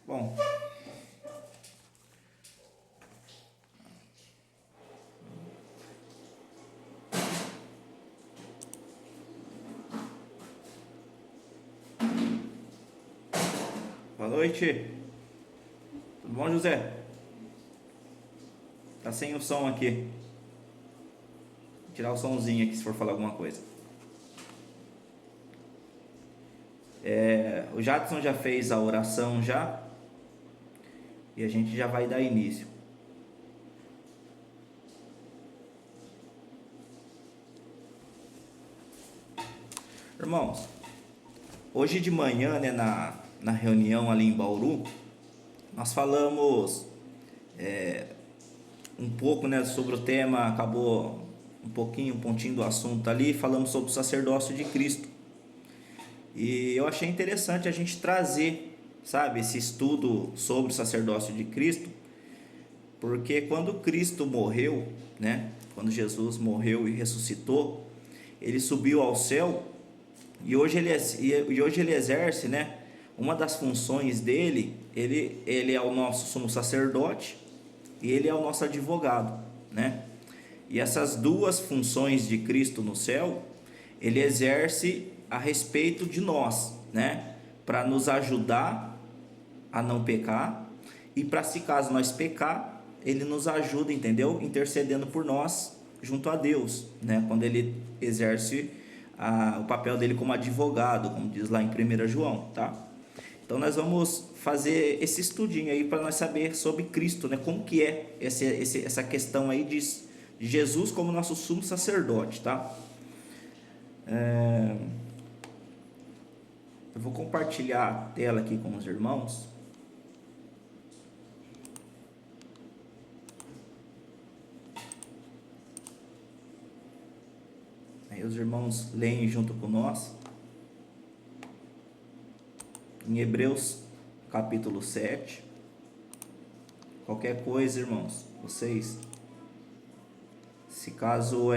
Bom, boa noite. Tudo bom, José? Tá sem o som aqui. Vou tirar o somzinho aqui se for falar alguma coisa. O Jadson já fez a oração já. E a gente já vai dar início. Irmãos, hoje de manhã, né, na reunião ali em Bauru, nós falamos um pouco, né, sobre o tema, acabou um pontinho do assunto ali, falamos sobre o sacerdócio de Cristo. E eu achei interessante a gente trazer, sabe, esse estudo sobre o sacerdócio de Cristo, porque quando Cristo morreu, né, quando Jesus morreu e ressuscitou, ele subiu ao céu e hoje ele exerce, né, uma das funções dele, ele é o nosso sumo sacerdote e ele é o nosso advogado, né? E essas duas funções de Cristo no céu, ele exerce a respeito de nós, né? Para nos ajudar a não pecar e para, se caso nós pecar, ele nos ajuda, entendeu? Intercedendo por nós junto a Deus, né? Quando ele exerce o papel dele como advogado, como diz lá em 1 João, tá? Então nós vamos fazer esse estudinho aí para nós saber sobre Cristo, né? Como que é essa questão aí de Jesus como nosso sumo sacerdote, tá? Eu vou compartilhar a tela aqui com os irmãos. Aí os irmãos leem junto com nós. Em Hebreus capítulo 7. Qualquer coisa, irmãos, vocês, se caso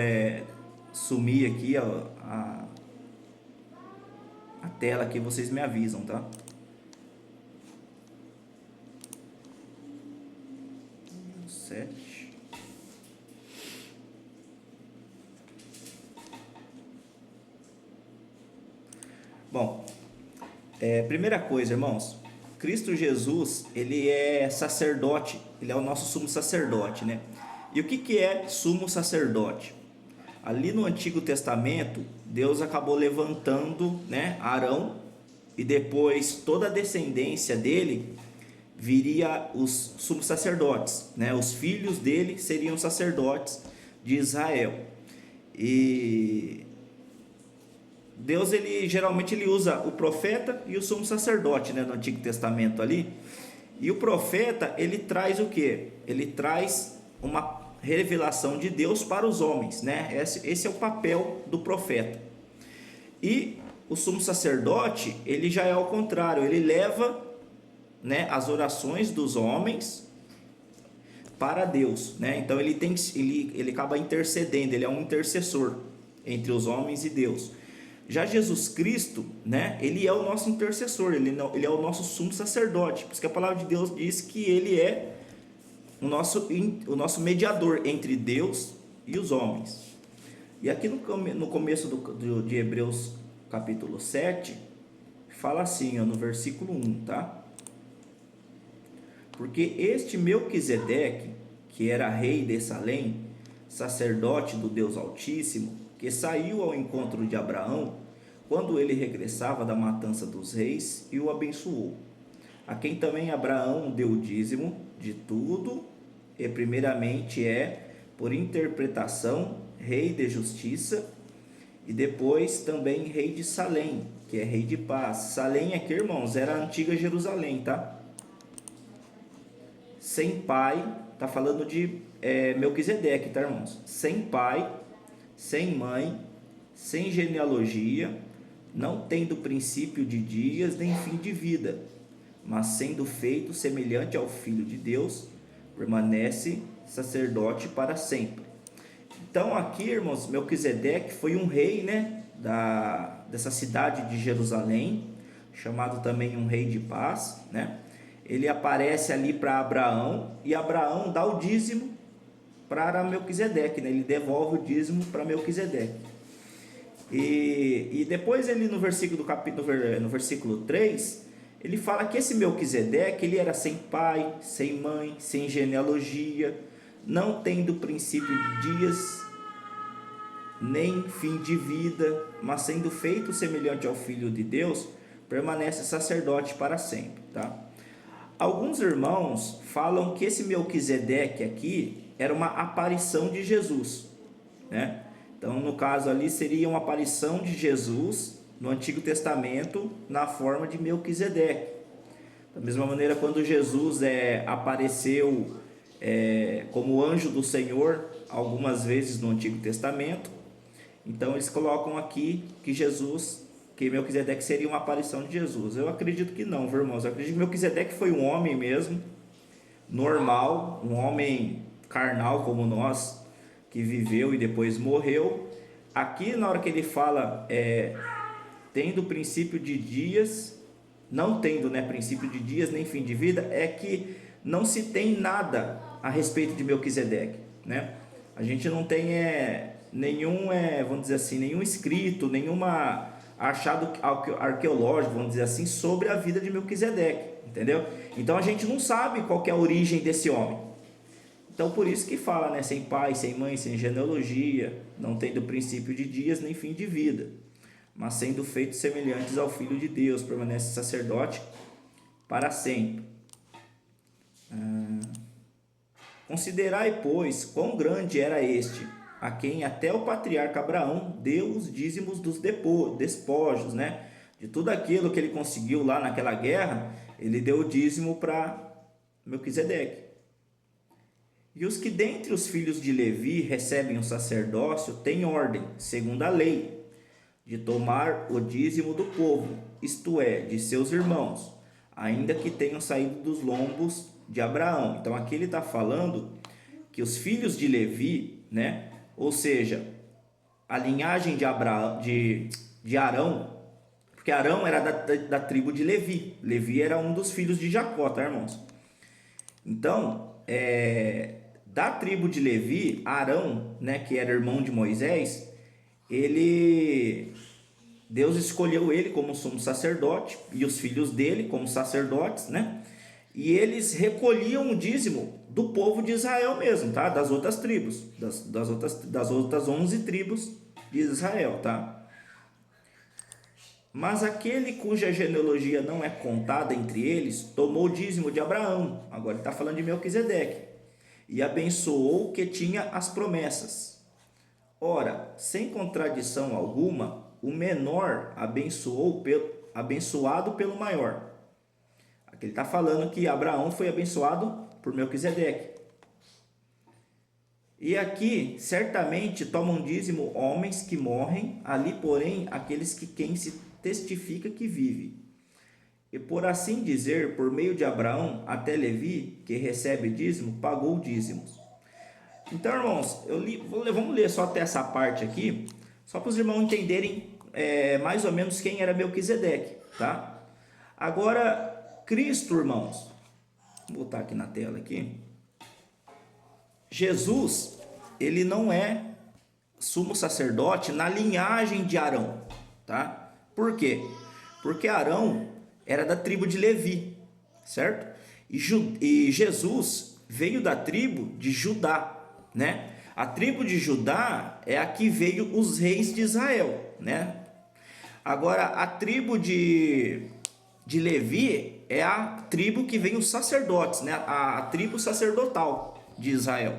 sumir aqui a tela aqui, vocês me avisam, tá? Sete. Bom, primeira coisa, irmãos, Cristo Jesus, ele é sacerdote, ele é o nosso sumo sacerdote, né? E o que é sumo sacerdote? Ali no Antigo Testamento, Deus acabou levantando, né, Arão, e depois toda a descendência dele viria os sumos sacerdotes, né? Os filhos dele seriam sacerdotes de Israel. E Deus, ele geralmente ele usa o profeta e o sumo sacerdote, né, no Antigo Testamento ali. E o profeta, ele traz o quê? Ele traz uma revelação de Deus para os homens, né? Esse é o papel do profeta. E o sumo sacerdote, ele já é ao contrário, ele leva, né, as orações dos homens para Deus, né? Então ele acaba intercedendo, ele é um intercessor entre os homens e Deus. Já Jesus Cristo, né, ele é o nosso intercessor, ele é o nosso sumo sacerdote, por isso que a palavra de Deus diz que ele é o nosso mediador entre Deus e os homens. E aqui no começo de Hebreus capítulo 7, fala assim, ó, no versículo 1, tá? Porque este Melquisedeque, que era rei de Salém, sacerdote do Deus Altíssimo, que saiu ao encontro de Abraão, quando ele regressava da matança dos reis, e o abençoou, a quem também Abraão deu o dízimo de tudo, e primeiramente por interpretação, rei de justiça, e depois também rei de Salém, que é rei de paz. Salém aqui, irmãos, era a antiga Jerusalém, tá? Sem pai, tá falando de Melquisedeque, tá, irmãos? Sem pai, sem mãe, sem genealogia, não tendo princípio de dias nem fim de vida, mas sendo feito semelhante ao Filho de Deus, permanece sacerdote para sempre. Então aqui, irmãos, Melquisedeque foi um rei, né, dessa cidade de Jerusalém, chamado também um rei de paz, né? ele aparece ali para Abraão, e Abraão dá o dízimo para Melquisedeque, né? Ele devolve o dízimo para Melquisedeque. E depois ele no versículo 3, ele fala que esse Melquisedeque, ele era sem pai, sem mãe, sem genealogia, não tendo princípio de dias, nem fim de vida, mas sendo feito semelhante ao Filho de Deus, permanece sacerdote para sempre, tá? Alguns irmãos falam que esse Melquisedeque aqui era uma aparição de Jesus, né? Então, no caso ali, seria uma aparição de Jesus no Antigo Testamento na forma de Melquisedeque. Da mesma maneira, quando Jesus apareceu como anjo do Senhor algumas vezes no Antigo Testamento, então eles colocam aqui que Melquisedeque seria uma aparição de Jesus. Eu acredito que não, viu, irmãos? Eu acredito que Melquisedeque foi um homem mesmo, normal, um homem carnal como nós, que viveu e depois morreu. Aqui na hora que ele fala tendo princípio de dias, não tendo, né, princípio de dias nem fim de vida, é que não se tem nada a respeito de Melquisedeque, né? A gente não tem nenhum, vamos dizer assim, nenhum escrito, nenhuma achado arqueológico, vamos dizer assim, sobre a vida de Melquisedeque, entendeu? Então a gente não sabe qual que é a origem desse homem. Então por isso que fala, né, sem pai, sem mãe, sem genealogia, não tendo princípio de dias nem fim de vida, mas sendo feitos semelhantes ao Filho de Deus, permanece sacerdote para sempre. Considerai, pois, quão grande era este, a quem até o patriarca Abraão deu os dízimos dos despojos, né? De tudo aquilo que ele conseguiu lá naquela guerra, ele deu o dízimo para Melquisedeque. E os que dentre os filhos de Levi recebem o sacerdócio têm ordem, segundo a lei, de tomar o dízimo do povo, isto é, de seus irmãos, ainda que tenham saído dos lombos de Abraão. Então aqui ele está falando que os filhos de Levi, né, ou seja, a linhagem de Abraão, de Arão, porque Arão era da tribo de Levi. Levi era um dos filhos de Jacó, tá, irmãos? Então, da tribo de Levi, Arão, né, que era irmão de Moisés, Deus escolheu ele como sumo sacerdote e os filhos dele como sacerdotes, né? E eles recolhiam o dízimo do povo de Israel mesmo, tá? Das outras tribos, das outras 11 tribos de Israel, tá? Mas aquele cuja genealogia não é contada entre eles, tomou o dízimo de Abraão. Agora ele está falando de Melquisedeque. E abençoou o que tinha as promessas. Ora, sem contradição alguma, o menor abençoado pelo maior. Aqui ele está falando que Abraão foi abençoado por Melquisedeque. E aqui, certamente, tomam dízimo homens que morrem, ali, porém, aqueles que quem se testifica que vive. E por assim dizer, por meio de Abraão, até Levi, que recebe dízimo, pagou dízimos. Então, irmãos, vamos ler só até essa parte aqui, só para os irmãos entenderem mais ou menos quem era Melquisedeque, tá? Agora, Cristo, irmãos, vou botar aqui na tela aqui. Jesus, ele não é sumo sacerdote na linhagem de Arão, tá? Por quê? Porque Arão era da tribo de Levi, certo? E Jesus veio da tribo de Judá, né? A tribo de Judá é a que veio os reis de Israel, né? Agora, a tribo de Levi é a tribo que vem os sacerdotes, né? A tribo sacerdotal de Israel.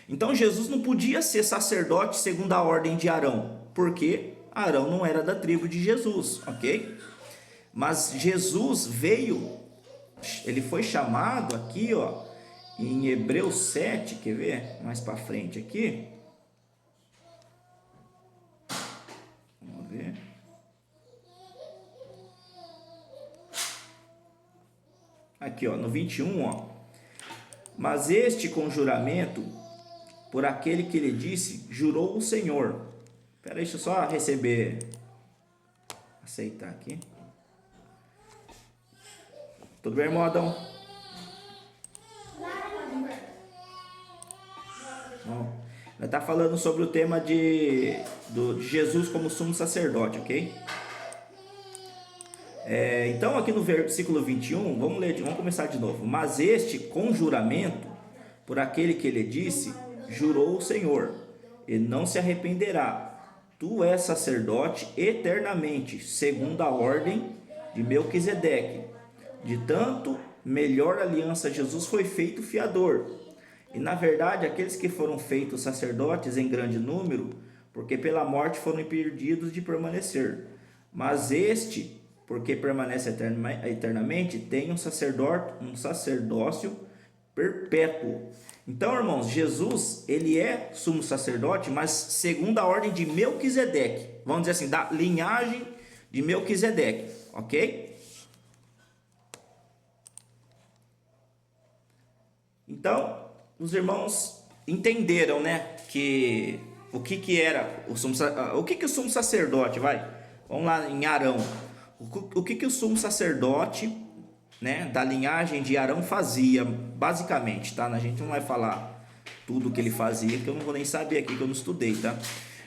Então Jesus não podia ser sacerdote segundo a ordem de Arão, porque Arão não era da tribo de Jesus, ok? Mas Jesus veio, ele foi chamado aqui, ó, em Hebreus 7, quer ver? Mais para frente aqui. Vamos ver. Aqui, ó, no 21, ó. Mas este com juramento, por aquele que ele disse, jurou o Senhor. Espera aí, deixa eu só aceitar aqui. Tudo bem, irmão Adão? Nós está falando sobre o tema de Jesus como sumo sacerdote, ok? Então aqui no versículo 21, vamos ler, vamos começar de novo. Mas este com juramento, por aquele que ele disse, jurou o Senhor, e não se arrependerá. Tu és sacerdote eternamente, segundo a ordem de Melquisedeque. De tanto, melhor aliança Jesus foi feito fiador. E na verdade, aqueles que foram feitos sacerdotes em grande número, porque pela morte foram impedidos de permanecer. Mas este, porque permanece eternamente, tem um sacerdócio perpétuo. Então, irmãos, Jesus, ele é sumo sacerdote, mas segundo a ordem de Melquisedeque. Vamos dizer assim, da linhagem de Melquisedeque, ok? Então, os irmãos entenderam, né, que o que era o sumo sacerdote, vamos lá em Arão. O que o sumo sacerdote, né, da linhagem de Arão fazia, basicamente, tá? A gente não vai falar tudo o que ele fazia, porque eu não vou nem saber aqui, que eu não estudei, tá?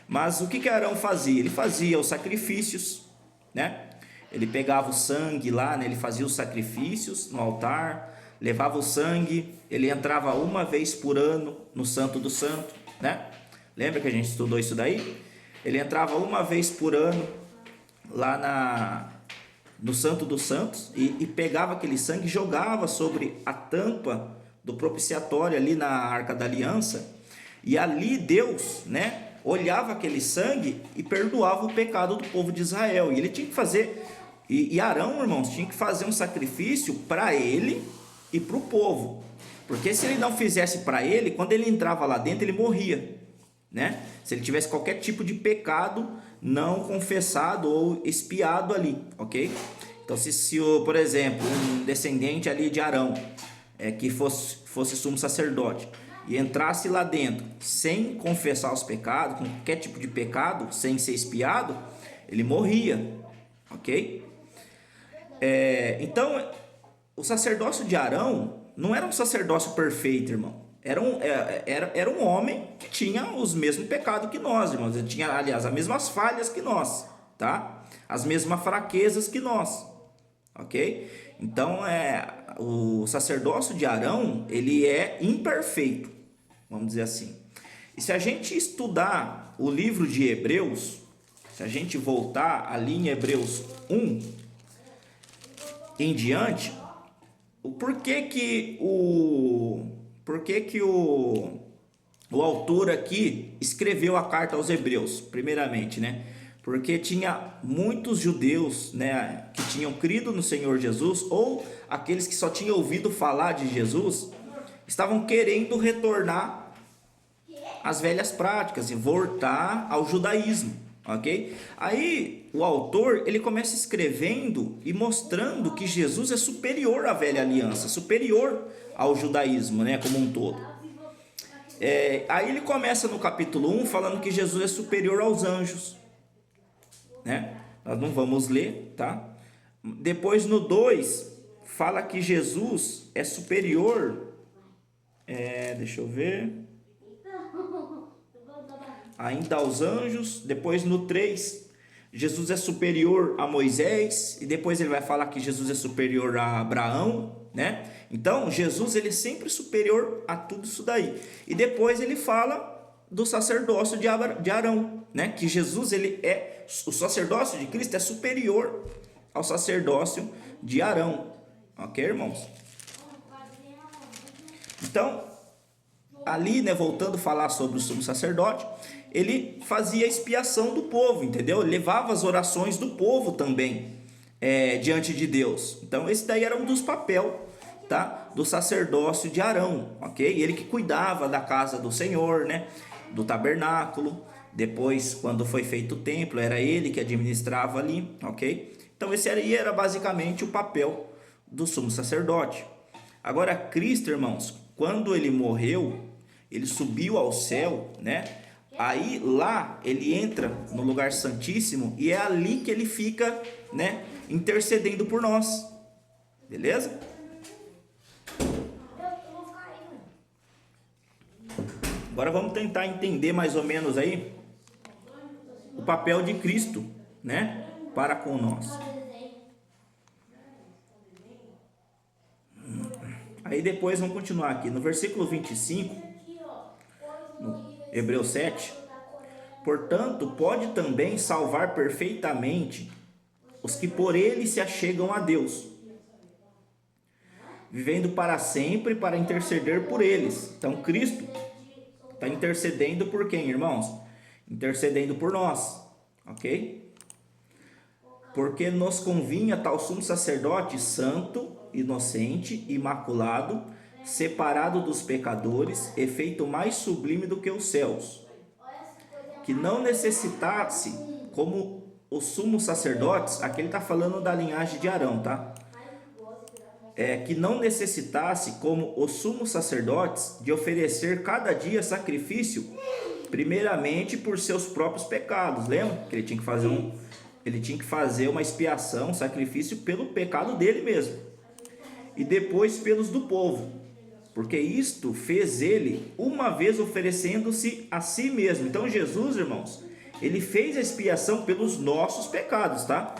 Mas o que Arão fazia? Ele fazia os sacrifícios, né? Ele pegava o sangue lá, né? Ele fazia os sacrifícios no altar, levava o sangue, ele entrava uma vez por ano no Santo do Santo, né? Lembra que a gente estudou isso daí? Ele entrava uma vez por ano lá no Santo dos Santos e pegava aquele sangue e jogava sobre a tampa do propiciatório ali na Arca da Aliança, e ali Deus, né, olhava aquele sangue e perdoava o pecado do povo de Israel. E ele tinha que fazer, e Arão, irmãos, tinha que fazer um sacrifício para ele e para o povo, porque se ele não fizesse para ele, quando ele entrava lá dentro, ele morria, né? Se ele tivesse qualquer tipo de pecado não confessado ou expiado ali, ok? Então, se por exemplo, um descendente ali de Arão, que fosse sumo sacerdote, e entrasse lá dentro sem confessar os pecados, com qualquer tipo de pecado, sem ser expiado, ele morria, ok? Então, o sacerdócio de Arão não era um sacerdócio perfeito, irmão. Era um homem que tinha os mesmos pecados que nós, irmãos. Ele tinha, aliás, as mesmas falhas que nós, tá? As mesmas fraquezas que nós, ok? Então, o sacerdócio de Arão, ele é imperfeito, vamos dizer assim. E se a gente estudar o livro de Hebreus, se a gente voltar ali em Hebreus 1 em diante, por que o autor aqui escreveu a carta aos Hebreus, primeiramente, né? Porque tinha muitos judeus, né, que tinham crido no Senhor Jesus, ou aqueles que só tinham ouvido falar de Jesus, estavam querendo retornar às velhas práticas e voltar ao judaísmo, ok? Aí o autor, ele começa escrevendo e mostrando que Jesus é superior à velha aliança, superior ao judaísmo, né, como um todo. Aí ele começa no capítulo 1 falando que Jesus é superior aos anjos, né? Nós não vamos ler, tá? Depois no 2 fala que Jesus é superior, deixa eu ver, ainda aos anjos. Depois no 3 Jesus é superior a Moisés, e depois ele vai falar que Jesus é superior a Abraão, né? Então Jesus, ele é sempre superior a tudo isso daí. E depois ele fala do sacerdócio de Arão, né? Que Jesus, o sacerdócio de Cristo é superior ao sacerdócio de Arão, ok, irmãos? Então, ali, né, voltando a falar sobre o sumo sacerdote, ele fazia a expiação do povo, entendeu? Levava as orações do povo também diante de Deus. Então, esse daí era um dos papéis, tá, do sacerdócio de Arão, ok? Ele que cuidava da casa do Senhor, né, do tabernáculo. Depois, quando foi feito o templo, era ele que administrava ali, ok? Então, esse aí era basicamente o papel do sumo sacerdote. Agora, Cristo, irmãos, quando ele morreu, ele subiu ao céu, né? Aí lá ele entra no lugar santíssimo e é ali que ele fica, né, intercedendo por nós. Beleza? Agora vamos tentar entender mais ou menos aí o papel de Cristo, né, para com nós. Aí depois vamos continuar aqui no versículo 25, no Hebreus 7. Portanto, pode também salvar perfeitamente os que por ele se achegam a Deus, vivendo para sempre para interceder por eles. Então Cristo está intercedendo por quem, irmãos? Intercedendo por nós, ok? Porque nos convinha tal sumo sacerdote santo, inocente, imaculado, separado dos pecadores, e feito mais sublime do que os céus, que não necessitasse, como os sumos sacerdotes, aqui ele está falando da linhagem de Arão, tá? Que não necessitasse, como os sumos sacerdotes, de oferecer cada dia sacrifício, primeiramente por seus próprios pecados. Lembra que ele tinha que fazer uma expiação, um sacrifício pelo pecado dele mesmo, e depois pelos do povo, porque isto fez ele uma vez, oferecendo-se a si mesmo. Então Jesus, irmãos, ele fez a expiação pelos nossos pecados, tá?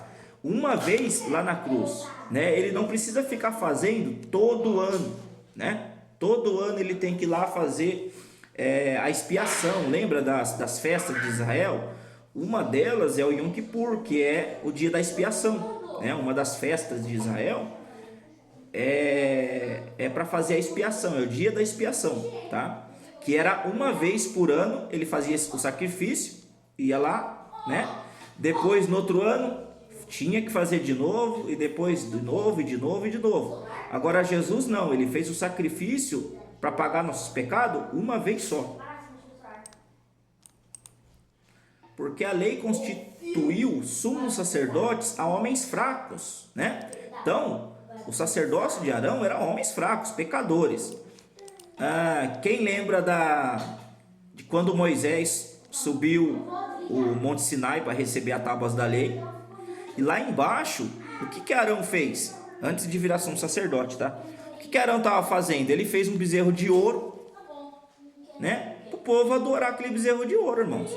Uma vez lá na cruz, né? Ele não precisa ficar fazendo todo ano, né? Todo ano ele tem que ir lá fazer a expiação. Lembra das festas de Israel? Uma delas é o Yom Kippur, que é o dia da expiação, né? Uma das festas de Israel é para fazer a expiação, é o dia da expiação, tá? Que era uma vez por ano, ele fazia o sacrifício, ia lá, né? Depois, no outro ano, tinha que fazer de novo, e depois de novo, e de novo, e de novo. Agora Jesus não, ele fez o sacrifício para pagar nossos pecados uma vez só. Porque a lei constituiu sumos sacerdotes a homens fracos, né? Então, o sacerdócio de Arão era homens fracos, pecadores. Quem lembra de quando Moisés subiu o Monte Sinai para receber as tábuas da lei? E lá embaixo, o que Arão fez? Antes de virar sumo sacerdote, tá? O que Arão estava fazendo? Ele fez um bezerro de ouro, né? Para o povo adorar aquele bezerro de ouro, irmãos.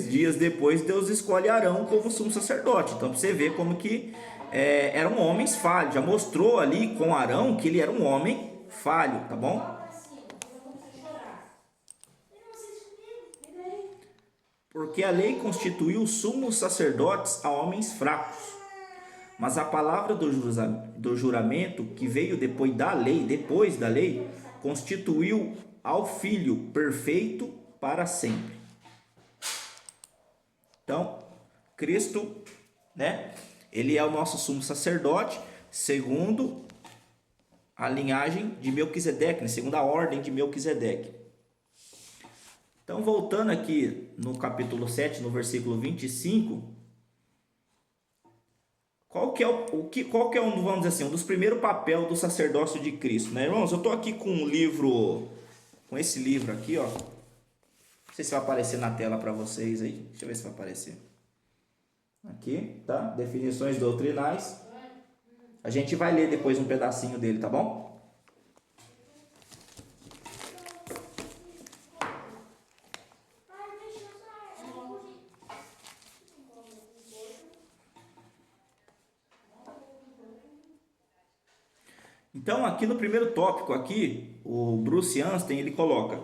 Dias depois, Deus escolhe Arão como sumo sacerdote. Então, para você ver como que eram homens falhos. Já mostrou ali com Arão que ele era um homem falho, tá bom? Porque a lei constituiu sumos sacerdotes a homens fracos. Mas a palavra do juramento, que veio depois da lei, constituiu ao Filho perfeito para sempre. Então, Cristo, né? Ele é o nosso sumo sacerdote, segundo a linhagem de Melquisedeque, né? Segundo a ordem de Melquisedeque. Então, voltando aqui no capítulo 7, no versículo 25, qual que é vamos dizer assim, um dos primeiros papéis do sacerdócio de Cristo, né, irmãos? Eu estou aqui com esse livro aqui, ó. Não sei se vai aparecer na tela para vocês aí. Deixa eu ver se vai aparecer. Aqui, tá? Definições doutrinais. A gente vai ler depois um pedacinho dele, tá bom? Então, aqui no primeiro tópico, aqui, o Bruce Anstey, ele coloca: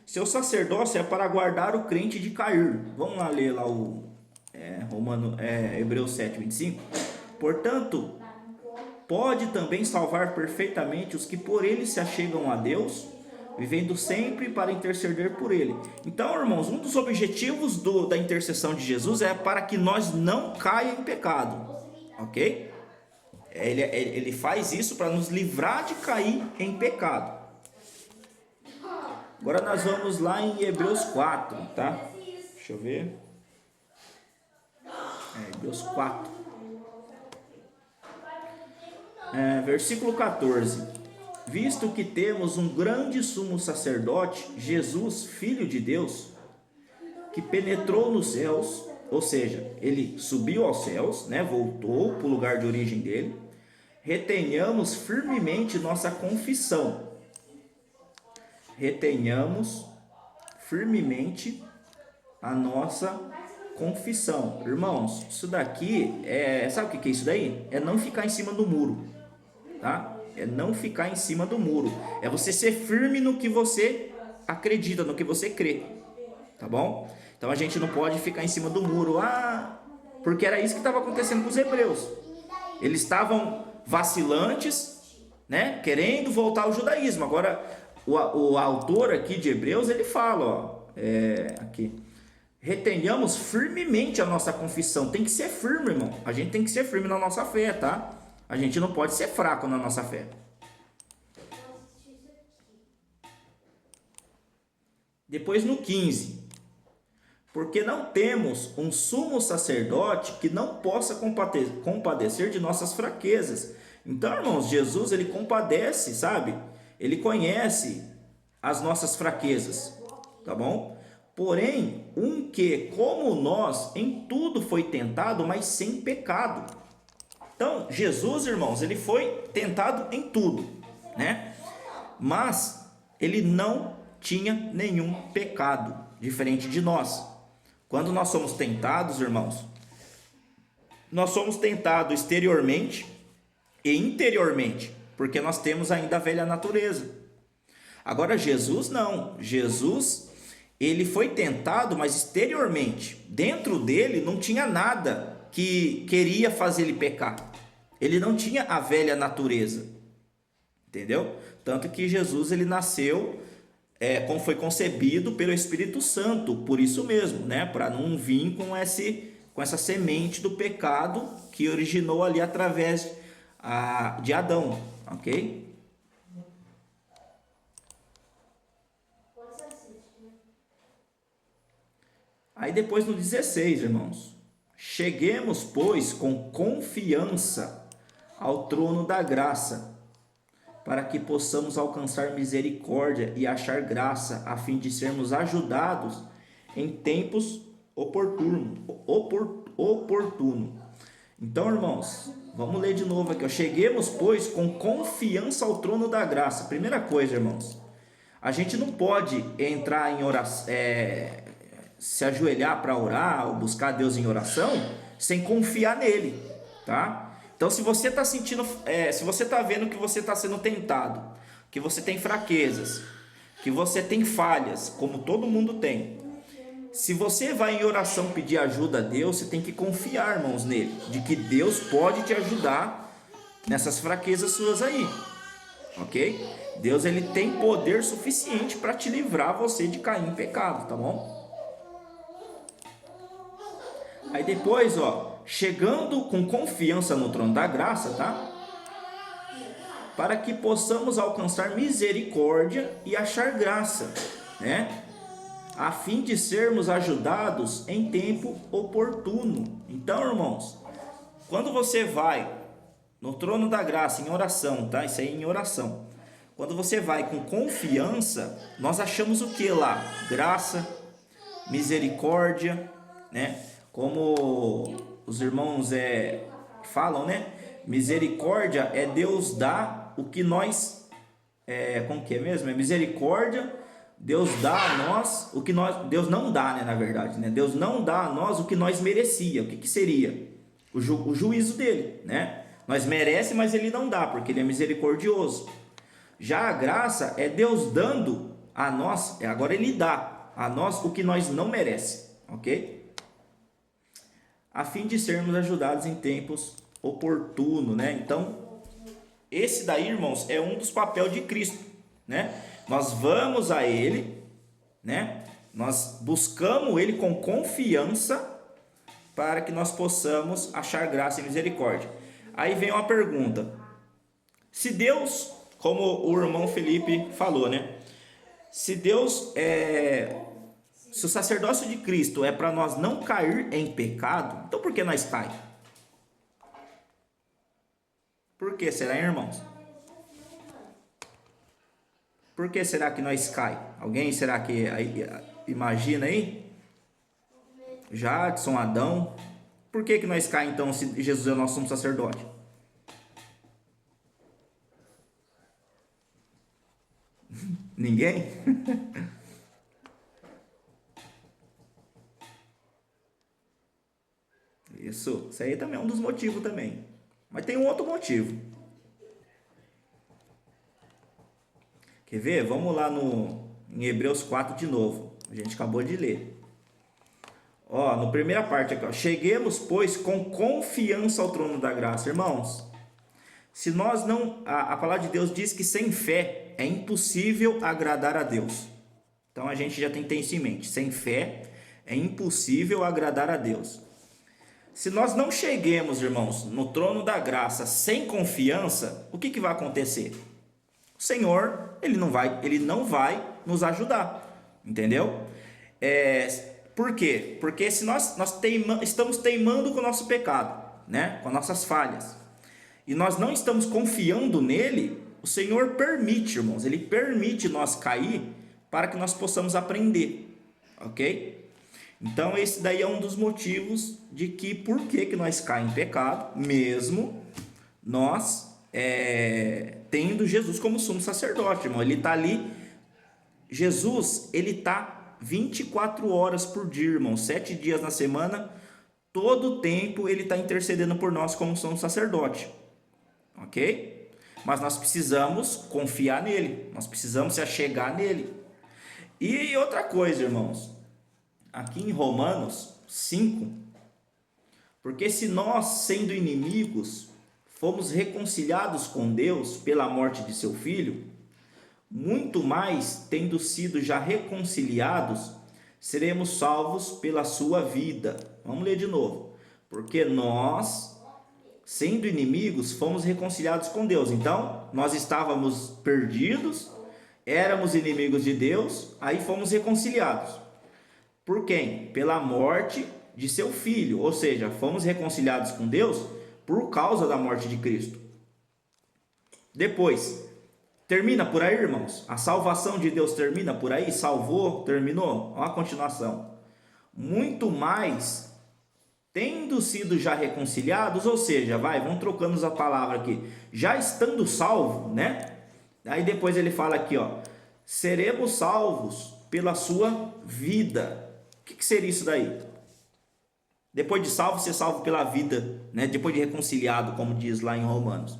seu sacerdócio é para guardar o crente de cair. Vamos lá ler lá Hebreus 7, 25. Portanto, pode também salvar perfeitamente os que por ele se achegam a Deus, vivendo sempre para interceder por ele. Então, irmãos, um dos objetivos da intercessão de Jesus é para que nós não caia em pecado, ok? Ele faz isso para nos livrar de cair em pecado. Agora nós vamos lá em Hebreus 4, tá? Deixa eu ver. Hebreus 4. Versículo 14. Visto que temos um grande sumo sacerdote, Jesus, Filho de Deus, que penetrou nos céus, ou seja, ele subiu aos céus, né? Voltou para o lugar de origem dele. Retenhamos firmemente nossa confissão. retenhamos firmemente a nossa confissão. Irmãos, isso daqui sabe o que é isso daí? É não ficar em cima do muro, tá? É não ficar em cima do muro. É você ser firme no que você acredita, no que você crê, tá bom? Então a gente não pode ficar em cima do muro, porque era isso que estava acontecendo com os hebreus. Eles estavam vacilantes, né? Querendo voltar ao judaísmo. Agora, o autor aqui de Hebreus, ele fala, ó, aqui, retenhamos firmemente a nossa confissão. Tem que ser firme, irmão. A gente tem que ser firme na nossa fé, tá? A gente não pode ser fraco na nossa fé. Depois no 15. Porque não temos um sumo sacerdote que não possa compadecer de nossas fraquezas. Então, irmãos, Jesus, ele compadece, sabe? Ele conhece as nossas fraquezas, tá bom? Porém, um que, como nós, em tudo foi tentado, mas sem pecado. Então, Jesus, irmãos, ele foi tentado em tudo, né? Mas ele não tinha nenhum pecado, diferente de nós. Quando nós somos tentados, irmãos, nós somos tentados exteriormente e interiormente, porque nós temos ainda a velha natureza. Agora Jesus não. Jesus, ele foi tentado, mas exteriormente. Dentro dele não tinha nada que queria fazer ele pecar. Ele não tinha a velha natureza. Entendeu? Tanto que Jesus, ele nasceu, como foi concebido pelo Espírito Santo, por isso mesmo, né? Para não vir com essa semente do pecado que originou ali através de Adão, ok? Aí depois no 16, irmãos, cheguemos, pois, com confiança ao trono da graça, para que possamos alcançar misericórdia e achar graça, a fim de sermos ajudados em tempos oportuno. Então, irmãos, vamos ler de novo aqui. Cheguemos, pois, com confiança ao trono da graça. Primeira coisa, irmãos, a gente não pode entrar em oração, se ajoelhar para orar ou buscar Deus em oração sem confiar nele, tá? Então, se você está sentindo, se você está vendo que você está sendo tentado, que você tem fraquezas, que você tem falhas, como todo mundo tem, se você vai em oração pedir ajuda a Deus, você tem que confiar, irmãos, nele, de que Deus pode te ajudar nessas fraquezas suas aí, ok? Deus, ele tem poder suficiente para te livrar você de cair em pecado, tá bom? Aí depois, ó, chegando com confiança no trono da graça, tá? Para que possamos alcançar misericórdia e achar graça, né? A fim de sermos ajudados em tempo oportuno. Então, irmãos, quando você vai no trono da graça em oração, tá? Isso aí em oração. Quando você vai com confiança, nós achamos o que lá? Graça, misericórdia, né? Como os irmãos falam, né? Misericórdia é Deus dar o que nós... como que é mesmo? É misericórdia, Deus dá a nós o que nós... Deus não dá, né, na verdade, né? Deus não dá a nós o que nós merecia. O que seria? O juízo dele, né? Nós merece, mas ele não dá, porque ele é misericordioso. Já a graça é Deus dando a nós, agora ele dá a nós o que nós não merece, ok? A fim de sermos ajudados em tempos oportunos, né? Então, esse daí, irmãos, é um dos papéis de Cristo, né? Nós vamos a Ele, né? Nós buscamos Ele com confiança para que nós possamos achar graça e misericórdia. Aí vem uma pergunta. Se Deus, como o irmão Felipe falou, né? Se Deus se o sacerdócio de Cristo é para nós não cair em pecado, então por que nós caímos? Por que será, irmãos? Por que será que nós caímos? Alguém será que imagina aí? Jadson, Adão. Por que nós caímos então se Jesus é o nosso sumo sacerdote? Ninguém? Isso aí também é um dos motivos também. Mas tem um outro motivo. Quer ver? Vamos lá em Hebreus 4 de novo. A gente acabou de ler. Ó, na primeira parte aqui, ó. Cheguemos, pois, com confiança ao trono da graça. Irmãos, se nós não... A palavra de Deus diz que sem fé é impossível agradar a Deus. Então a gente já tem que ter isso em mente. Sem fé é impossível agradar a Deus. Se nós não cheguemos, irmãos, no trono da graça sem confiança, o que vai acontecer? O Senhor, ele não vai nos ajudar, entendeu? Por quê? Porque se nós estamos teimando com o nosso pecado, né? Com as nossas falhas, e nós não estamos confiando nele, o Senhor permite, irmãos, ele permite nós cair para que nós possamos aprender, ok? Então esse daí é um dos motivos de que por que nós caímos em pecado, mesmo nós tendo Jesus como sumo sacerdote, irmão. Ele está ali, Jesus, ele está 24 horas por dia, irmão, 7 dias na semana, todo o tempo ele está intercedendo por nós como sumo sacerdote, ok? Mas nós precisamos confiar nele, nós precisamos se achegar nele. E outra coisa, irmãos, aqui em Romanos 5, porque se nós, sendo inimigos, fomos reconciliados com Deus pela morte de seu Filho, muito mais, tendo sido já reconciliados, seremos salvos pela sua vida. Vamos ler de novo. Porque nós, sendo inimigos, fomos reconciliados com Deus. Então, nós estávamos perdidos, éramos inimigos de Deus, aí fomos reconciliados. Por quem? Pela morte de seu Filho. Ou seja, fomos reconciliados com Deus por causa da morte de Cristo. Depois, termina por aí, irmãos? A salvação de Deus termina por aí? Salvou? Terminou? Olha a continuação. Muito mais, tendo sido já reconciliados, ou seja, vamos trocando a palavra aqui, já estando salvo, né? Aí depois ele fala aqui, ó, seremos salvos pela sua vida. O que seria isso daí? Depois de salvo, ser salvo pela vida, né? Depois de reconciliado, como diz lá em Romanos.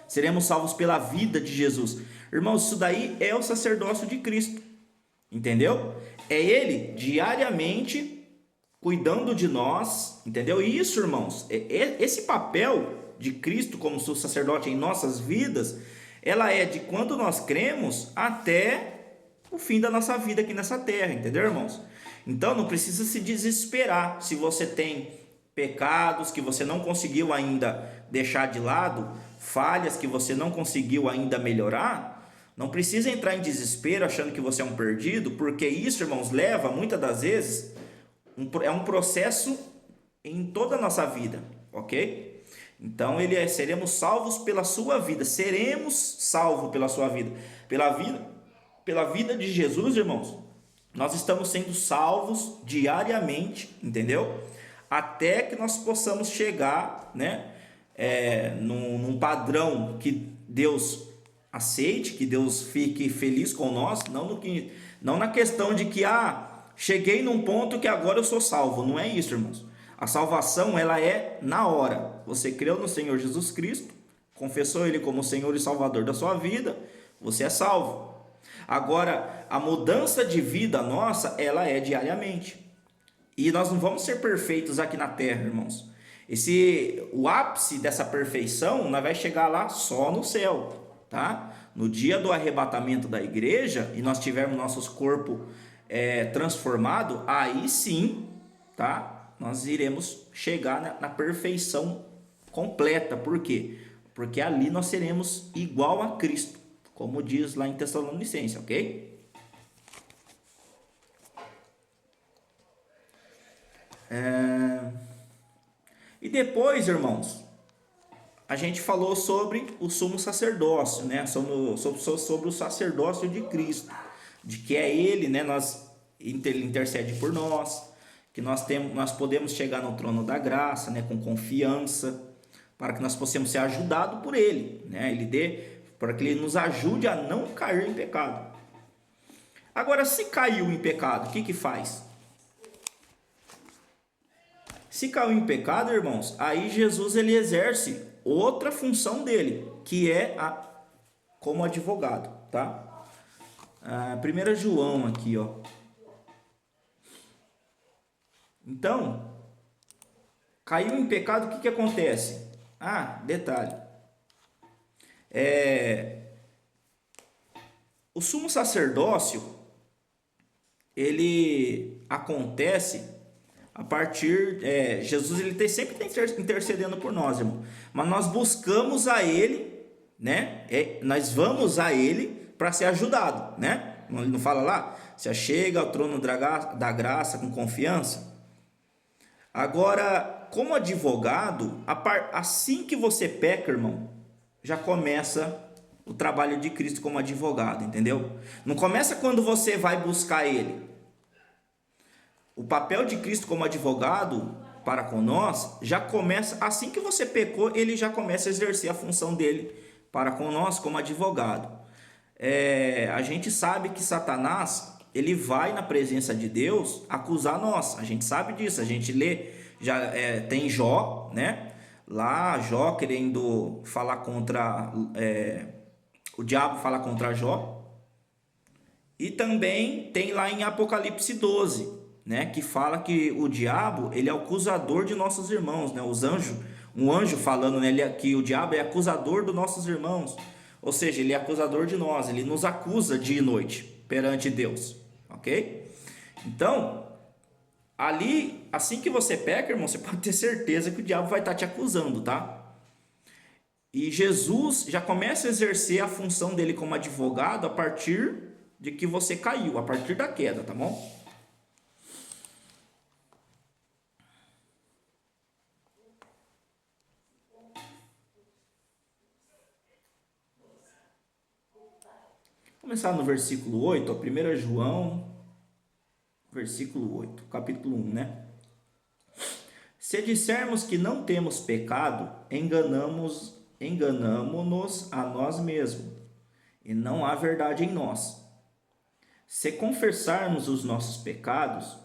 Seremos salvos pela vida de Jesus. Irmãos, isso daí é o sacerdócio de Cristo. Entendeu? É Ele diariamente cuidando de nós. Entendeu? E isso, irmãos, esse papel de Cristo como sacerdote em nossas vidas, ela é de quando nós cremos até o fim da nossa vida aqui nessa terra. Entendeu, irmãos? Então não precisa se desesperar se você tem pecados que você não conseguiu ainda deixar de lado, falhas que você não conseguiu ainda melhorar. Não precisa entrar em desespero achando que você é um perdido, porque isso, irmãos, leva muitas das vezes, é um processo em toda a nossa vida, ok? Então seremos salvos pela sua vida, seremos salvos pela sua vida, pela vida de Jesus, irmãos. Nós estamos sendo salvos diariamente, entendeu? Até que nós possamos chegar, né, num padrão que Deus aceite, que Deus fique feliz com nós, não na questão de que cheguei num ponto que agora eu sou salvo. Não é isso, irmãos. A salvação, ela é na hora. Você creu no Senhor Jesus Cristo, confessou Ele como Senhor e Salvador da sua vida, você é salvo. Agora, a mudança de vida nossa, ela é diariamente. E nós não vamos ser perfeitos aqui na terra, irmãos. O ápice dessa perfeição, nós vai chegar lá só no céu, tá? No dia do arrebatamento da igreja, e nós tivermos nossos corpos transformados, aí sim, tá? Nós iremos chegar na perfeição completa. Por quê? Porque ali nós seremos igual a Cristo, como diz lá em Tessalonicenses, ok? E depois, irmãos, a gente falou sobre o sumo sacerdócio, né? Sobre o sacerdócio de Cristo, de que é Ele, né? Ele intercede por nós, que nós podemos chegar no trono da graça, né? Com confiança, para que nós possamos ser ajudados por Ele, né? Para que Ele nos ajude a não cair em pecado. Agora, se caiu em pecado, o que que faz? Se caiu em pecado, irmãos, aí Jesus ele exerce outra função dele, que é como advogado, tá? 1 João aqui, ó. Então, caiu em pecado, o que que acontece? Detalhe. O sumo sacerdócio, ele acontece a partir... Jesus ele sempre está intercedendo por nós, irmão. Mas nós buscamos a ele, né? Nós vamos a ele para ser ajudado, né? Ele não fala lá? Se achega ao trono da graça com confiança. Agora, como advogado, assim que você peca, irmão, já começa o trabalho de Cristo como advogado, entendeu? Não começa quando você vai buscar ele. O papel de Cristo como advogado para com nós já começa, assim que você pecou, ele já começa a exercer a função dele para com nós como advogado. A gente sabe que Satanás, ele vai na presença de Deus acusar nós, a gente sabe disso, a gente lê, já tem Jó, né? Lá Jó querendo falar contra, o diabo fala contra Jó, e também tem lá em Apocalipse 12, né? Que fala que o diabo, ele é o acusador de nossos irmãos, né? Um anjo falando, né, que o diabo é acusador dos nossos irmãos. Ou seja, ele é acusador de nós, ele nos acusa dia e noite perante Deus, ok? Então, ali, assim que você peca, irmão, você pode ter certeza que o diabo vai estar te acusando, tá? E Jesus já começa a exercer a função dele como advogado a partir de que você caiu, a partir da queda, tá bom? Começar no versículo 8, 1 João, versículo 8, capítulo 1, né? Se dissermos que não temos pecado, enganamo-nos a nós mesmos, e não há verdade em nós. Se confessarmos os nossos pecados,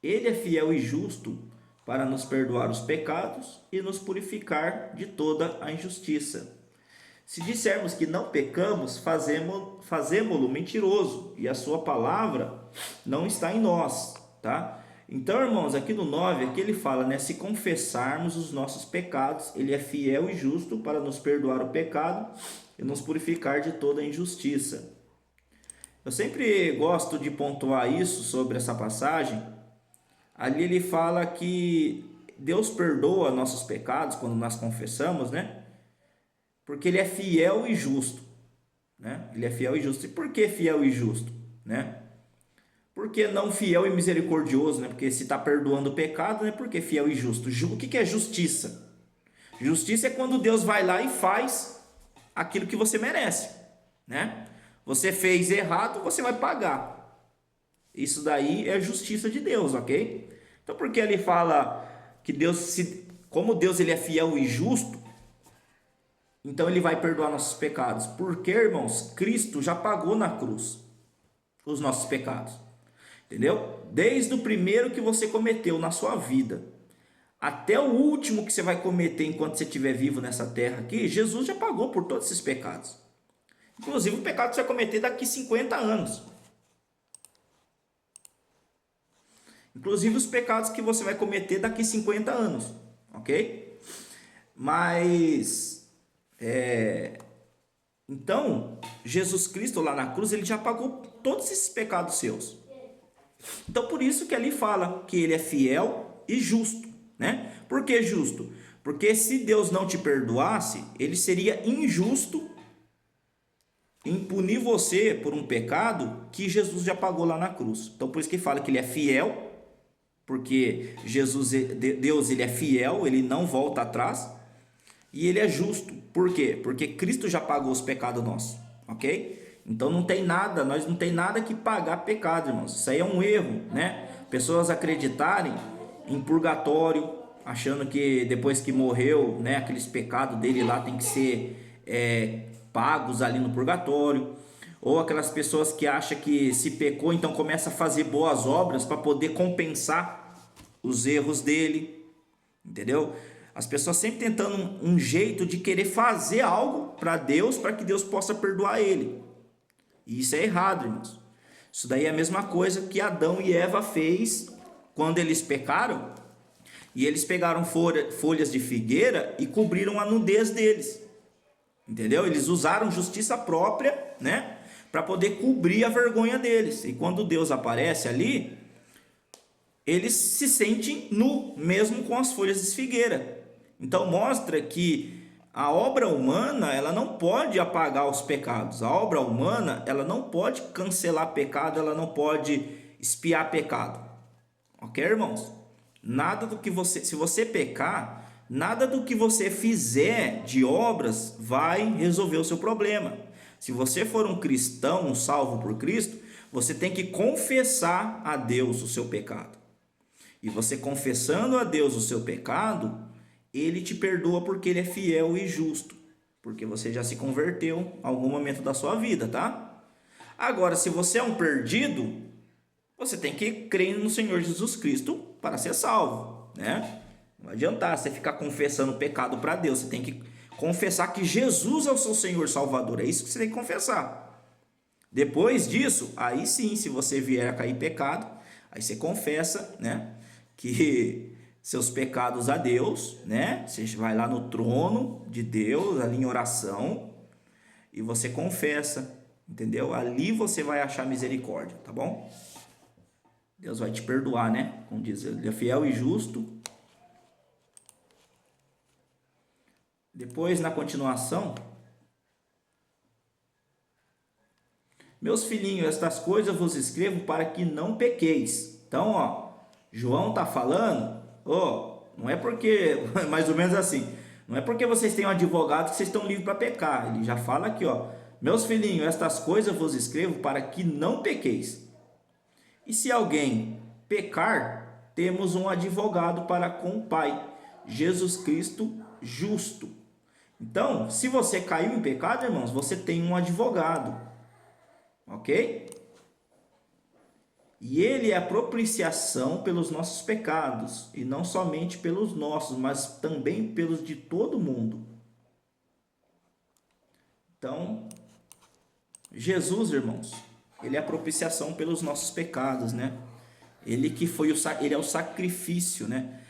ele é fiel e justo para nos perdoar os pecados e nos purificar de toda a injustiça. Se dissermos que não pecamos, fazemo-lo mentiroso, e a sua palavra não está em nós, tá? Então, irmãos, aqui no 9, aqui ele fala, né? Se confessarmos os nossos pecados, ele é fiel e justo para nos perdoar o pecado e nos purificar de toda a injustiça. Eu sempre gosto de pontuar isso sobre essa passagem. Ali ele fala que Deus perdoa nossos pecados quando nós confessamos, né? Porque ele é fiel e justo, né? Ele é fiel e justo. E por que fiel e justo, né? Por que não fiel e misericordioso, né? Porque se está perdoando o pecado, né? Por que fiel e justo? O que é justiça? Justiça é quando Deus vai lá e faz aquilo que você merece, né? Você fez errado, você vai pagar. Isso daí é justiça de Deus, ok? Então, por que ele fala que Deus, como Deus ele é fiel e justo, então ele vai perdoar nossos pecados? Porque, irmãos, Cristo já pagou na cruz os nossos pecados. Entendeu? Desde o primeiro que você cometeu na sua vida até o último que você vai cometer enquanto você estiver vivo nessa terra aqui, Jesus já pagou por todos esses pecados. Inclusive o pecado que você vai cometer daqui 50 anos. Inclusive os pecados que você vai cometer daqui 50 anos. Ok? Mas... Então, Jesus Cristo lá na cruz, ele já pagou todos esses pecados seus. Então, por isso que ali fala que ele é fiel e justo, né? Por que justo? Porque se Deus não te perdoasse, ele seria injusto em punir você por um pecado que Jesus já pagou lá na cruz. Então, por isso que fala que ele é fiel, porque Deus ele é fiel, ele não volta atrás. E ele é justo. Por quê? Porque Cristo já pagou os pecados nossos, ok? Então não tem nada, nós não tem nada que pagar pecado, irmãos. Isso aí é um erro, né? Pessoas acreditarem em purgatório, achando que depois que morreu, né, aqueles pecados dele lá tem que ser pagos ali no purgatório. Ou aquelas pessoas que acham que se pecou, então começa a fazer boas obras para poder compensar os erros dele, entendeu? As pessoas sempre tentando um jeito de querer fazer algo para Deus, para que Deus possa perdoar ele. E isso é errado, irmãos. Isso daí é a mesma coisa que Adão e Eva fez quando eles pecaram. E eles pegaram folhas de figueira e cobriram a nudez deles. Entendeu? Eles usaram justiça própria, né, para poder cobrir a vergonha deles. E quando Deus aparece ali, eles se sentem nu, mesmo com as folhas de figueira. Então mostra que a obra humana, ela não pode apagar os pecados. A obra humana, ela não pode cancelar pecado, ela não pode expiar pecado. OK, irmãos? Nada do que você, se você pecar, nada do que você fizer de obras vai resolver o seu problema. Se você for um cristão, um salvo por Cristo, você tem que confessar a Deus o seu pecado. E você confessando a Deus o seu pecado, ele te perdoa porque ele é fiel e justo, porque você já se converteu em algum momento da sua vida, tá? Agora, se você é um perdido, você tem que crer no Senhor Jesus Cristo para ser salvo, né? Não adianta você ficar confessando pecado para Deus, você tem que confessar que Jesus é o seu Senhor Salvador, é isso que você tem que confessar. Depois disso, aí sim, se você vier a cair em pecado, aí você confessa, né, que seus pecados a Deus, né? Você vai lá no trono de Deus, ali em oração, e você confessa, entendeu? Ali você vai achar misericórdia, tá bom? Deus vai te perdoar, né? Como diz, ele é fiel e justo. Depois, na continuação, meus filhinhos, estas coisas vos escrevo para que não pequeis. Então, ó, João tá falando, ó, não é porque, mais ou menos assim, não é porque vocês têm um advogado que vocês estão livres para pecar. Ele já fala aqui, ó, meus filhinhos, estas coisas vos escrevo para que não pequeis. E se alguém pecar, temos um advogado para com o Pai, Jesus Cristo justo. Então, se você caiu em pecado, irmãos, você tem um advogado, ok? E ele é a propiciação pelos nossos pecados, e não somente pelos nossos, mas também pelos de todo mundo. Então, Jesus, irmãos, ele é a propiciação pelos nossos pecados, né? Ele que foi ele é o sacrifício, né?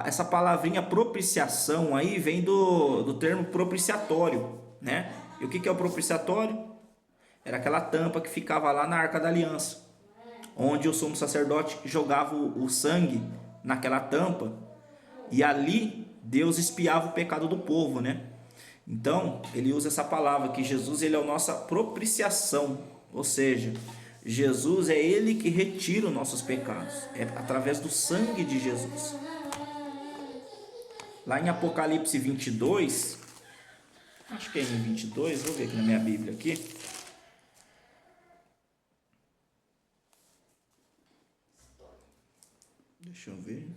Essa palavrinha propiciação aí vem do termo propiciatório, né? E o que é o propiciatório? Era aquela tampa que ficava lá na Arca da Aliança, onde o sumo sacerdote jogava o sangue naquela tampa, e ali Deus expiava o pecado do povo, né? Então, ele usa essa palavra que Jesus, ele é a nossa propiciação, ou seja, Jesus é ele que retira os nossos pecados, é através do sangue de Jesus. Lá em Apocalipse 22, acho que é em 22, vou ver aqui na minha Bíblia aqui. Deixa eu ver.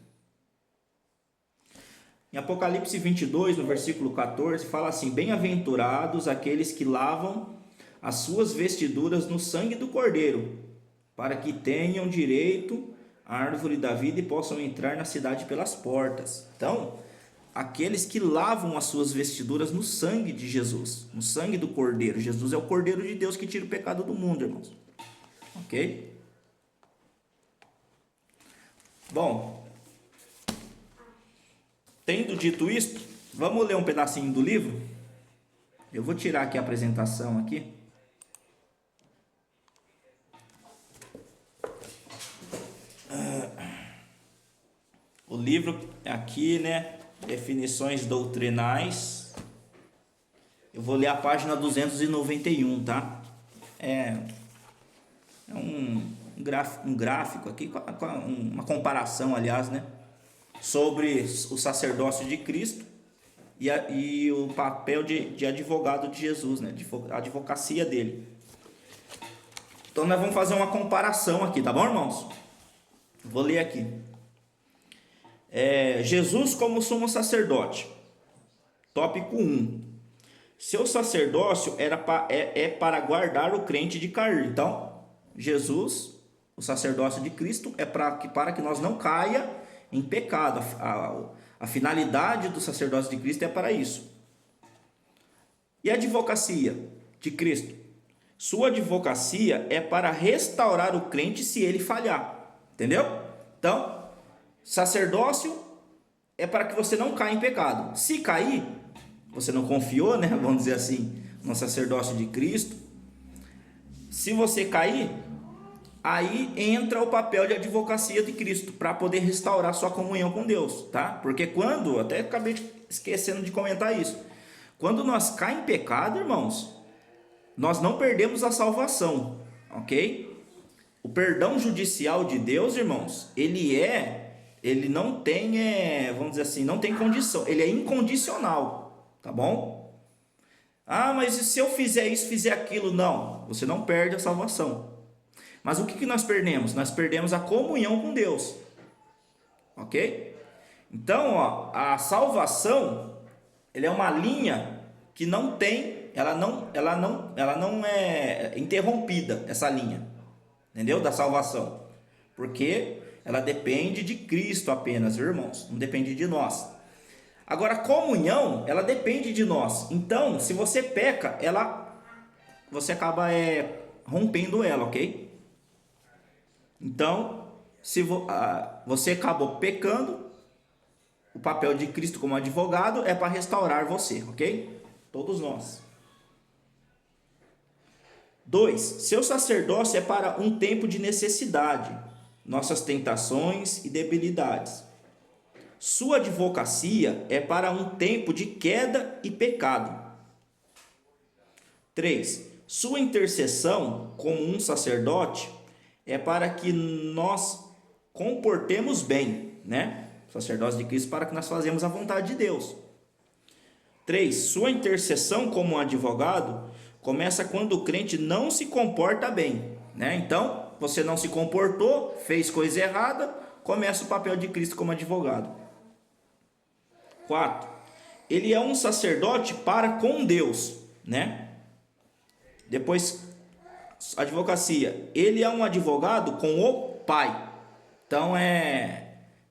Em Apocalipse 22, no versículo 14, fala assim: bem-aventurados aqueles que lavam as suas vestiduras no sangue do Cordeiro, para que tenham direito à árvore da vida e possam entrar na cidade pelas portas. Então, aqueles que lavam as suas vestiduras no sangue de Jesus, no sangue do Cordeiro. Jesus é o Cordeiro de Deus que tira o pecado do mundo, irmãos. Ok? Bom, tendo dito isto, vamos ler um pedacinho do livro? Eu vou tirar aqui a apresentação aqui. O livro aqui, né? Definições doutrinais. Eu vou ler a página 291, tá? É um gráfico aqui, uma comparação, aliás, né? Sobre o sacerdócio de Cristo e o papel de advogado de Jesus, né? A advocacia dele. Então nós vamos fazer uma comparação aqui, tá bom, irmãos? Vou ler aqui. Jesus como sumo sacerdote. Tópico 1. Seu sacerdócio é para guardar o crente de cair. Então, Jesus, o sacerdócio de Cristo, é para que nós não caia em pecado. A finalidade do sacerdócio de Cristo é para isso. E a advocacia de Cristo? Sua advocacia é para restaurar o crente se ele falhar. Entendeu? Então, sacerdócio é para que você não caia em pecado. Se cair, você não confiou, né? Vamos dizer assim, no sacerdócio de Cristo. Se você cair, aí entra o papel de advocacia de Cristo para poder restaurar sua comunhão com Deus, tá? Porque quando, até acabei esquecendo de comentar isso, quando nós caímos em pecado, irmãos, nós não perdemos a salvação, ok? O perdão judicial de Deus, irmãos, ele não tem, vamos dizer assim, não tem condição, ele é incondicional, tá bom? Ah, mas e se eu fizer isso, fizer aquilo? Não, você não perde a salvação. Mas o que nós perdemos? Nós perdemos a comunhão com Deus, ok? Então, ó, a salvação, ela é uma linha que não tem, ela não é interrompida, essa linha, entendeu? Da salvação, porque ela depende de Cristo apenas, irmãos, não depende de nós. Agora, a comunhão, ela depende de nós. Então, se você peca, você acaba rompendo ela, ok? Então, se você acabou pecando, o papel de Cristo como advogado é para restaurar você, ok? Todos nós. 2. Seu sacerdócio é para um tempo de necessidade, nossas tentações e debilidades. Sua advocacia é para um tempo de queda e pecado. 3. Sua intercessão como um sacerdote é para que nós comportemos bem, né? O sacerdócio de Cristo para que nós fazemos a vontade de Deus. 3. Sua intercessão como um advogado começa quando o crente não se comporta bem, né? Então, você não se comportou, fez coisa errada, começa o papel de Cristo como advogado. 4. Ele é um sacerdote para com Deus, né? Depois, advocacia. Ele é um advogado com o Pai. Então,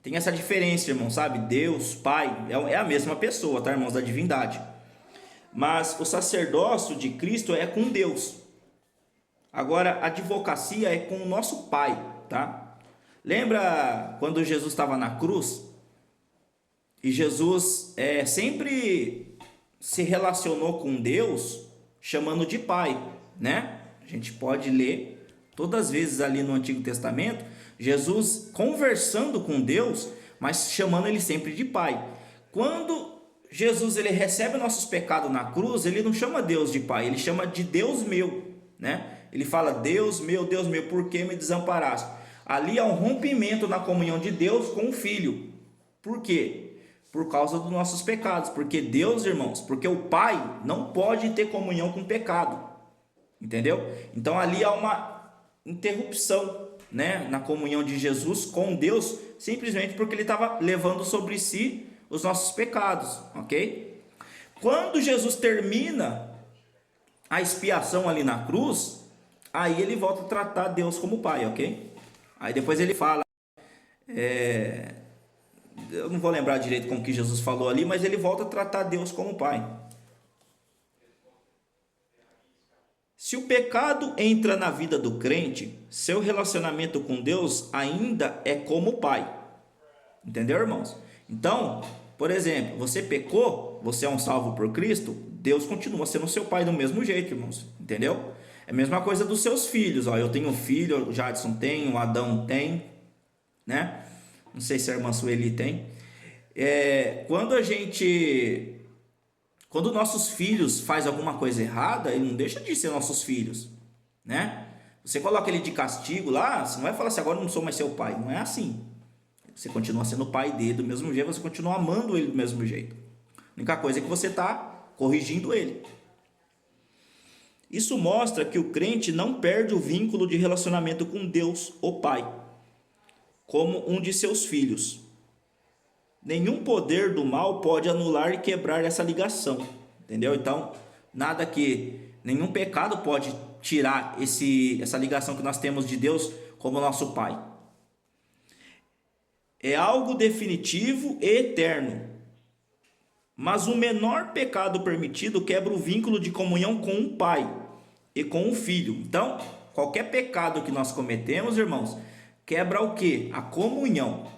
tem essa diferença, irmão, sabe? Deus, Pai, é a mesma pessoa, tá, irmãos, da divindade. Mas o sacerdócio de Cristo é com Deus. Agora, a advocacia é com o nosso Pai, tá? Lembra quando Jesus estava na cruz? E Jesus sempre se relacionou com Deus chamando de Pai, né? A gente pode ler todas as vezes ali no Antigo Testamento, Jesus conversando com Deus, mas chamando ele sempre de Pai. Quando Jesus ele recebe nossos pecados na cruz, ele não chama Deus de Pai, ele chama de Deus meu, né? Ele fala, Deus meu, por que me desamparaste? Ali há um rompimento na comunhão de Deus com o Filho. Por quê? Por causa dos nossos pecados. Porque Deus, irmãos, porque o Pai não pode ter comunhão com o pecado. Entendeu? Então ali há uma interrupção, né, na comunhão de Jesus com Deus, simplesmente porque ele estava levando sobre si os nossos pecados, ok? Quando Jesus termina a expiação ali na cruz, aí ele volta a tratar Deus como Pai, ok? Aí depois ele fala, eu não vou lembrar direito como que Jesus falou ali, mas ele volta a tratar Deus como Pai. Se o pecado entra na vida do crente, seu relacionamento com Deus ainda é como Pai. Entendeu, irmãos? Então, por exemplo, você pecou, você é um salvo por Cristo, Deus continua sendo seu Pai do mesmo jeito, irmãos. Entendeu? É a mesma coisa dos seus filhos. Ó, eu tenho um filho, o Jadson tem, o Adão tem, né? Não sei se a irmã Sueli tem. Quando nossos filhos faz alguma coisa errada, ele não deixa de ser nossos filhos, né? Você coloca ele de castigo lá, você não vai falar assim, agora eu não sou mais seu pai. Não é assim. Você continua sendo o pai dele do mesmo jeito, você continua amando ele do mesmo jeito. A única coisa é que você está corrigindo ele. Isso mostra que o crente não perde o vínculo de relacionamento com Deus, o Pai, como um de seus filhos. Nenhum poder do mal pode anular e quebrar essa ligação, entendeu? Então, Nada que nenhum pecado pode tirar essa ligação que nós temos de Deus como nosso Pai. É algo definitivo e eterno. Mas o menor pecado permitido quebra o vínculo de comunhão com o Pai e com o Filho. Então, qualquer pecado que nós cometemos, irmãos, quebra o quê? A comunhão,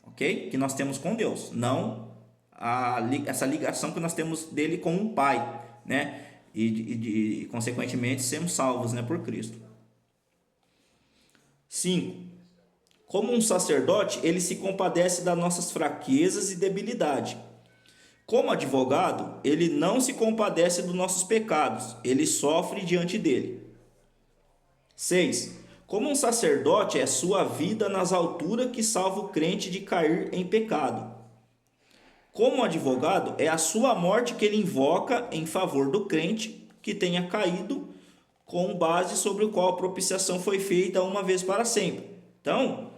ok? Que nós temos com Deus, não essa ligação que nós temos dele com o Pai, né? E consequentemente, sermos salvos, né, por Cristo. 5. Como um sacerdote, ele se compadece das nossas fraquezas e debilidade. Como advogado, ele não se compadece dos nossos pecados, ele sofre diante dele. 6. Como um sacerdote, é sua vida nas alturas que salva o crente de cair em pecado. Como advogado, é a sua morte que ele invoca em favor do crente que tenha caído, com base sobre o qual a propiciação foi feita uma vez para sempre. Então,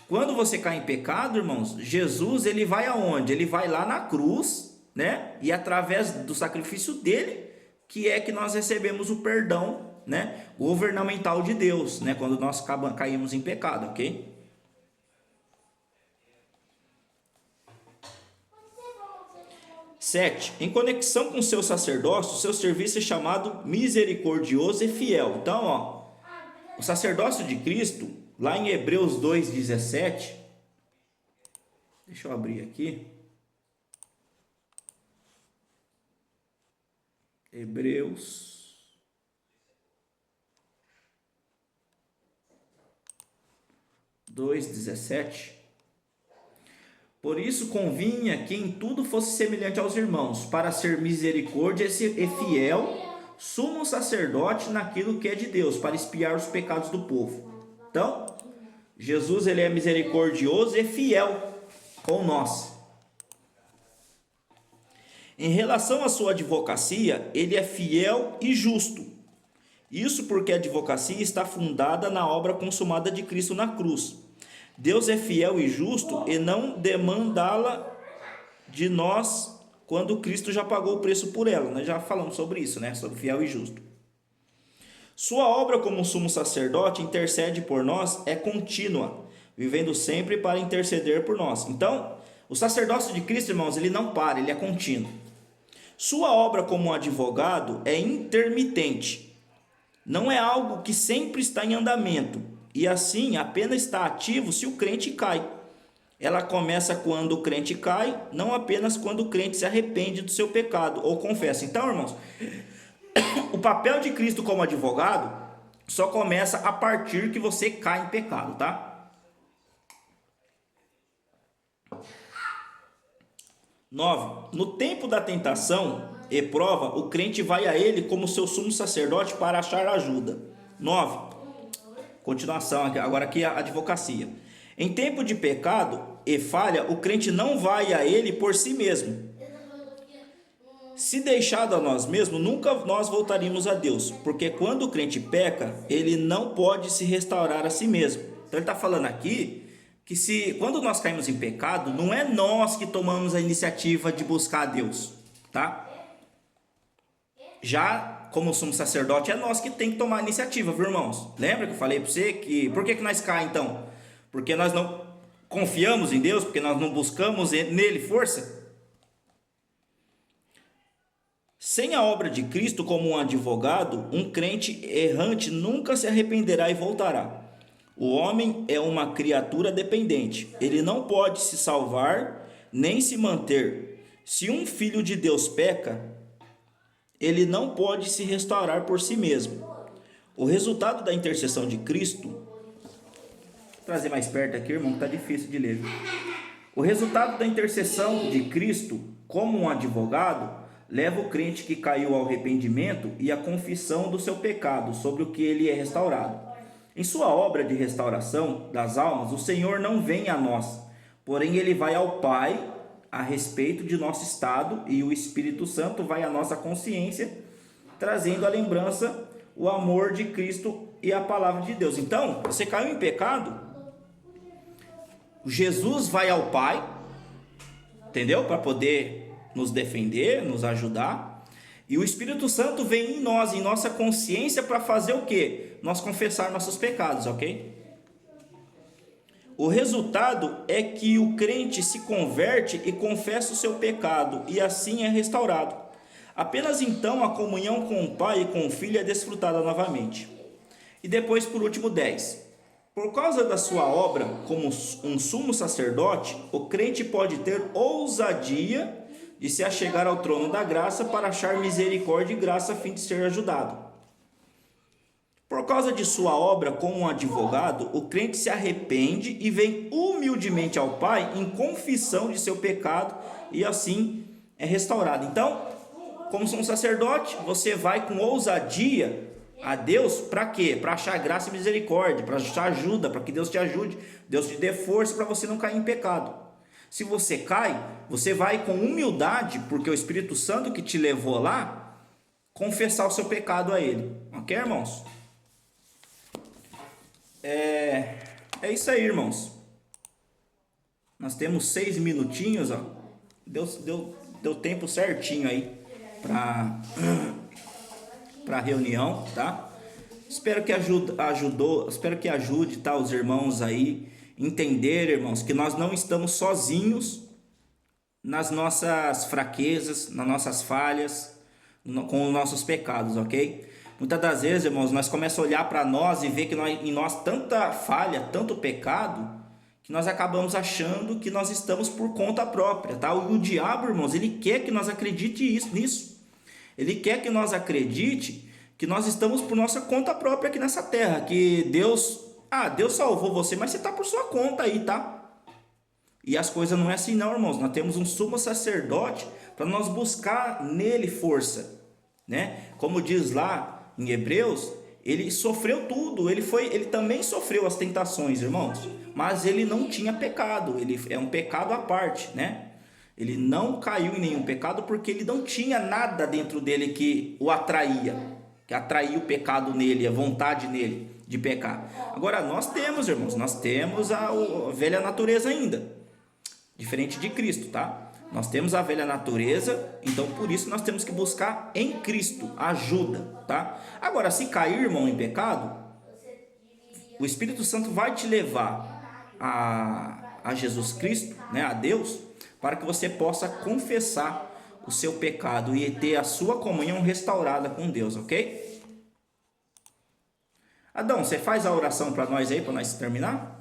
quando você cai em pecado, irmãos, Jesus, ele vai aonde? Ele vai lá na cruz, né? E através do sacrifício dele, que é que nós recebemos o perdão, né, governamental de Deus, né, quando nós caímos em pecado, ok? Sete, em conexão com seu sacerdócio, seu serviço é chamado misericordioso e fiel. Então, ó, o sacerdócio de Cristo, lá em Hebreus 2,17, deixa eu abrir aqui. Hebreus 2,17. Por isso convinha que em tudo fosse semelhante aos irmãos, para ser misericórdia e fiel, sumo sacerdote naquilo que é de Deus, para expiar os pecados do povo. Então, Jesus, ele é misericordioso e fiel com nós. Em relação à sua advocacia, ele é fiel e justo. Isso porque a advocacia está fundada na obra consumada de Cristo na cruz. Deus é fiel e justo e não demandá-la de nós quando Cristo já pagou o preço por ela. Nós já falamos sobre isso, né? Sobre fiel e justo. Sua obra como sumo sacerdote intercede por nós é contínua, vivendo sempre para interceder por nós. Então, o sacerdócio de Cristo, irmãos, ele não para, ele é contínuo. Sua obra como advogado é intermitente. Não é algo que sempre está em andamento. E assim, apenas está ativo se o crente cai. Ela começa quando o crente cai, não apenas quando o crente se arrepende do seu pecado ou confessa. Então, irmãos, o papel de Cristo como advogado só começa a partir que você cai em pecado, tá? 9. No tempo da tentação e prova, o crente vai a ele como seu sumo sacerdote para achar ajuda. 9. Continuação, agora aqui a advocacia. Em tempo de pecado e falha, o crente não vai a ele por si mesmo. Se deixado a nós mesmos, nunca nós voltaríamos a Deus, porque quando o crente peca, ele não pode se restaurar a si mesmo. Então ele está falando aqui que quando nós caímos em pecado, não é nós que tomamos a iniciativa de buscar a Deus, tá? Já como somos sacerdote, é nós que tem que tomar a iniciativa, viu, irmãos? Lembra que eu falei para você que... Por que nós caímos, então? Porque nós não confiamos em Deus, porque nós não buscamos nele força? Sem a obra de Cristo como um advogado, um crente errante nunca se arrependerá e voltará. O homem é uma criatura dependente. Ele não pode se salvar nem se manter. Se um filho de Deus peca, ele não pode se restaurar por si mesmo. O resultado da intercessão de Cristo... Vou trazer mais perto aqui, irmão, que está difícil de ler. O resultado da intercessão de Cristo, como um advogado, leva o crente que caiu ao arrependimento e à confissão do seu pecado, sobre o que ele é restaurado. Em sua obra de restauração das almas, o Senhor não vem a nós, porém ele vai ao Pai a respeito de nosso estado, e o Espírito Santo vai à nossa consciência, trazendo à lembrança o amor de Cristo e a palavra de Deus. Então, você caiu em pecado, Jesus vai ao Pai, entendeu? Para poder nos defender, nos ajudar. E o Espírito Santo vem em nós, em nossa consciência, para fazer o quê? Nós confessar nossos pecados, ok? O resultado é que o crente se converte e confessa o seu pecado, e assim é restaurado. Apenas então a comunhão com o Pai e com o Filho é desfrutada novamente. E depois, por último, 10. Por causa da sua obra como um sumo sacerdote, o crente pode ter ousadia de se achegar ao trono da graça para achar misericórdia e graça a fim de ser ajudado. Por causa de sua obra como um advogado, o crente se arrepende e vem humildemente ao Pai em confissão de seu pecado e assim é restaurado. Então, como um sacerdote, você vai com ousadia a Deus para quê? Para achar graça e misericórdia, para achar ajuda, para que Deus te ajude, Deus te dê força para você não cair em pecado. Se você cai, você vai com humildade, porque o Espírito Santo que te levou lá, confessar o seu pecado a Ele. Ok, irmãos? É isso aí, irmãos. Nós temos 6 minutinhos, ó. Deu tempo certinho aí para reunião, tá? Espero que ajude, tá, os irmãos aí entender, irmãos, que nós não estamos sozinhos nas nossas fraquezas, nas nossas falhas, com os nossos pecados, ok? Muitas das vezes, irmãos, nós começamos a olhar para nós e ver que em nós tanta falha, tanto pecado, que nós acabamos achando que nós estamos por conta própria, tá? O diabo, irmãos, ele quer que nós acredite nisso. Ele quer que nós acredite que nós estamos por nossa conta própria aqui nessa terra, que Deus salvou você, mas você está por sua conta aí, tá? E as coisas não é assim não, irmãos. Nós temos um sumo sacerdote para nós buscar nele força, né? Como diz lá em Hebreus, ele sofreu tudo, ele também sofreu as tentações, irmãos, mas ele não tinha pecado, ele é um pecado à parte, né? Ele não caiu em nenhum pecado porque ele não tinha nada dentro dele que o atraía, que atraía o pecado nele, a vontade nele de pecar. Agora nós temos, irmãos, nós temos a velha natureza ainda, diferente de Cristo, tá? Nós temos a velha natureza, então por isso nós temos que buscar em Cristo ajuda, tá? Agora, se cair, irmão, em pecado, o Espírito Santo vai te levar a Jesus Cristo, né, a Deus, para que você possa confessar o seu pecado e ter a sua comunhão restaurada com Deus, ok? Adão, você faz a oração para nós aí, para nós terminar?